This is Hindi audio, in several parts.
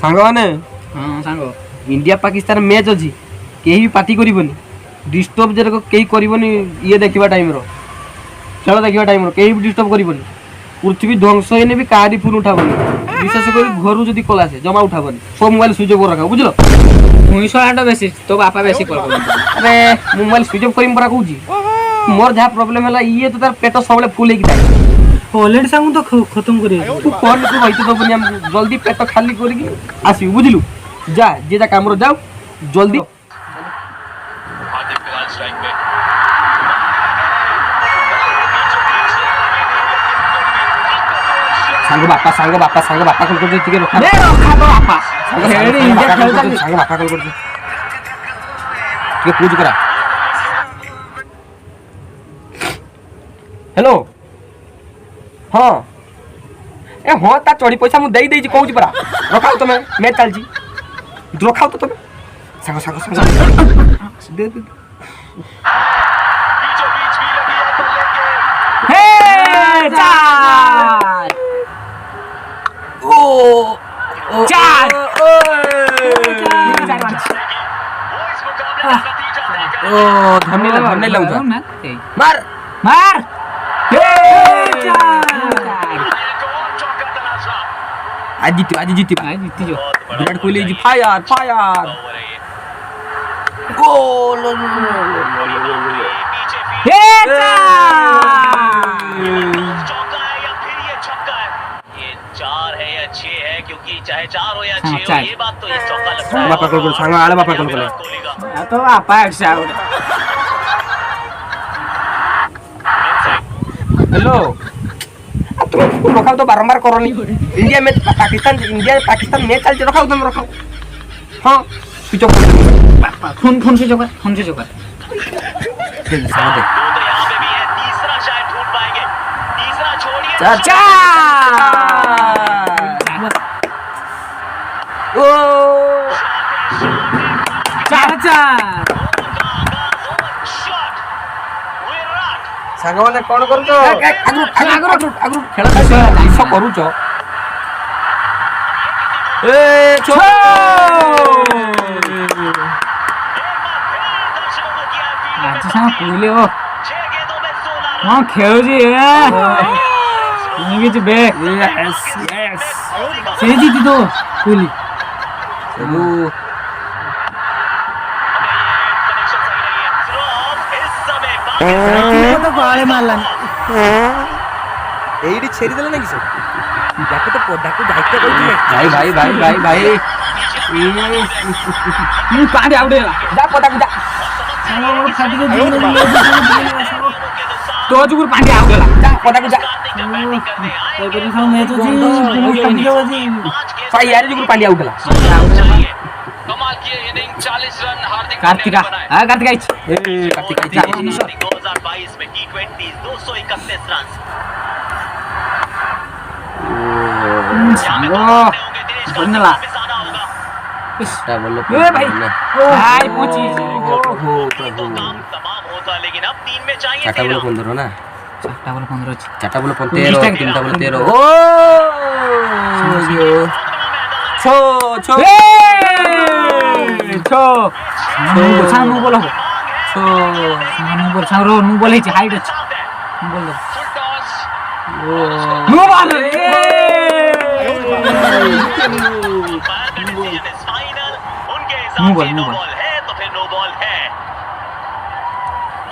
सांग माने हां सांग इंडिया पाकिस्तान मैच अछि केही पार्टी करिवनी डिस्टर्ब जरे केही करिवनी ये देखिबा टाइम रो खेल देखिबा टाइम रो केही डिस्टर्ब करिवनी पृथ्वी ध्वंस हेने भी कारी फोन उठावनी विशेष करी घरु जदी कला से जमा उठावनी सब मोबाइल स्विच ऑफ रखा बुझलो 19 बेसी तो बापा बेसी कॉल कर अरे मोबाइल स्विच ऑफ करिम परा कहूजी मोर जहा प्रॉब्लम होला ये तो तार पेट सबले फुल हेकी थाए ऑलरेडी सांग तो खत्म करिए तू कोन तू भाई तो बनिया जल्दी पेट खाली करके आसी बुझलु जा जे जा काम रो जाओ जल्दी सांग बापा कॉल कर ठीक है रखा बे रखा तो बापा हेडी इंडिया खेल चल सांग बापा कॉल कर ठीक पूछ करा हेलो हां ए हां ता चोरी पैसा मु देई देई कहूची परा रखाओ तमे मैच चल जी रखाओ तो तमे सांग दे दे हे चार ओ चार ओ धन्य लाऊ मार मार आज जीती जो विराट कोहली जी फायर गोल अच्छे है क्योंकि चाहे 4 हो या 6 हो ये बात तो इस चौका लगता है बापा कॉल कर सांग आले बापा कॉल कर तो बापा अच्छा हेलो तुम रखाओ तो बारंबार करनी इंडिया में पाकिस्तान मैच चल रखाओ तुम रखाओ हां स्विच ऑफ कर फोन से जो कर फिर साथ दे यहां पे भी है तीसरा शायद ढूंढ पाएंगे तीसरा छोड़िए चाचा ओ चार सांग माने कोन करूचो आगु खेला इस करूचो ए छो आज सांग कोहली ओ हां खेल जी ये बे यस से जीती तो कोहली चलो तो गाले मारलानी एडी छेरी देला ना किसो डाको तो डाको दायित्व कइले भाई पांडे आउडेला जा पटाकू जा खाटी के तो जुगुर पांडे आउडेला जा पटाकू जा तो करी साउ मैच जी खाटी के बजी साई यार जुगुर पांड्या उठला कमाल की इनिंग 40 रन हार्दिक कार्तिका हां कार्तिका ए कार्तिका 2022 में टी20 231 रन बनला ए भाई भाई पहुंची तमाम होता लेकिन अब 3 में चाहिए चाटा बोलो 15 ना 4 चाटा बोलो 15 3टा बोलो 13 ओ छो सांग बोलो छो सांग नु बोले छी हाइट अछि बोल दो नु बोल नो बॉल है तो फिर नो बॉल है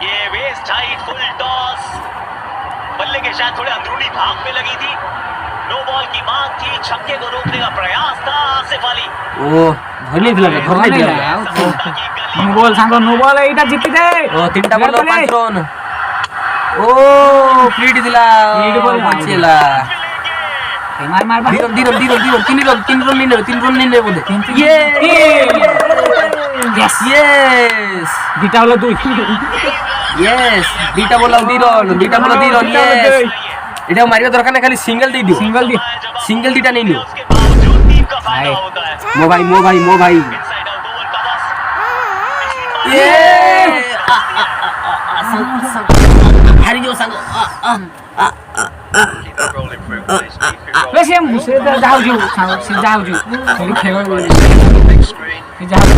ये वेस्ट हाइट फुल टॉस बल्ले के शायद थोड़े अंदरूनी भाग में लगी थी नो बॉल की मांग थी छक्के को रोकने का प्रयास था आसिफ अली ओ धरने दिला नु बॉल सांग नु बॉल एटा जीती दे ओ 3टा बॉल 5 रन ओ फ्रीड दिला फ्रीड बॉल बचेला मार तीन रन नहीं बोले ये यस बीटा वाला 2 यस बीटा बोला 2 रन यस एटा मारिया दरकार ना खाली सिंगल दे दियो सिंगल दीटा नहीं लियो मो भाई ये हारी जो संग वे ସେ ଯାଉଛୁ ସେ ଯାଉଛୁ ଖେଳ बिग स्क्रीन ସେ ଯାଉଛୁ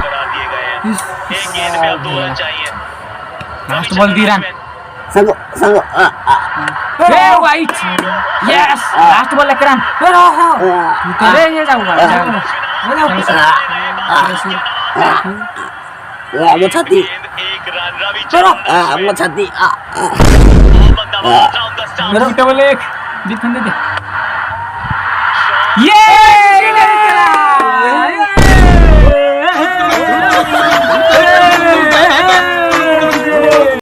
करा दिए गए हैं एक गेंद पे अब 2 रन चाहिए लास्ट बॉल 2 रन संग संग ए वाइट यस लास्ट बॉल 1 रन अरे ये जाऊंगा आगो छाती एक रन रविचंद्रन आगो छाती Mohammad Nawaz round the stump मेरा डबल एक जीत दे ये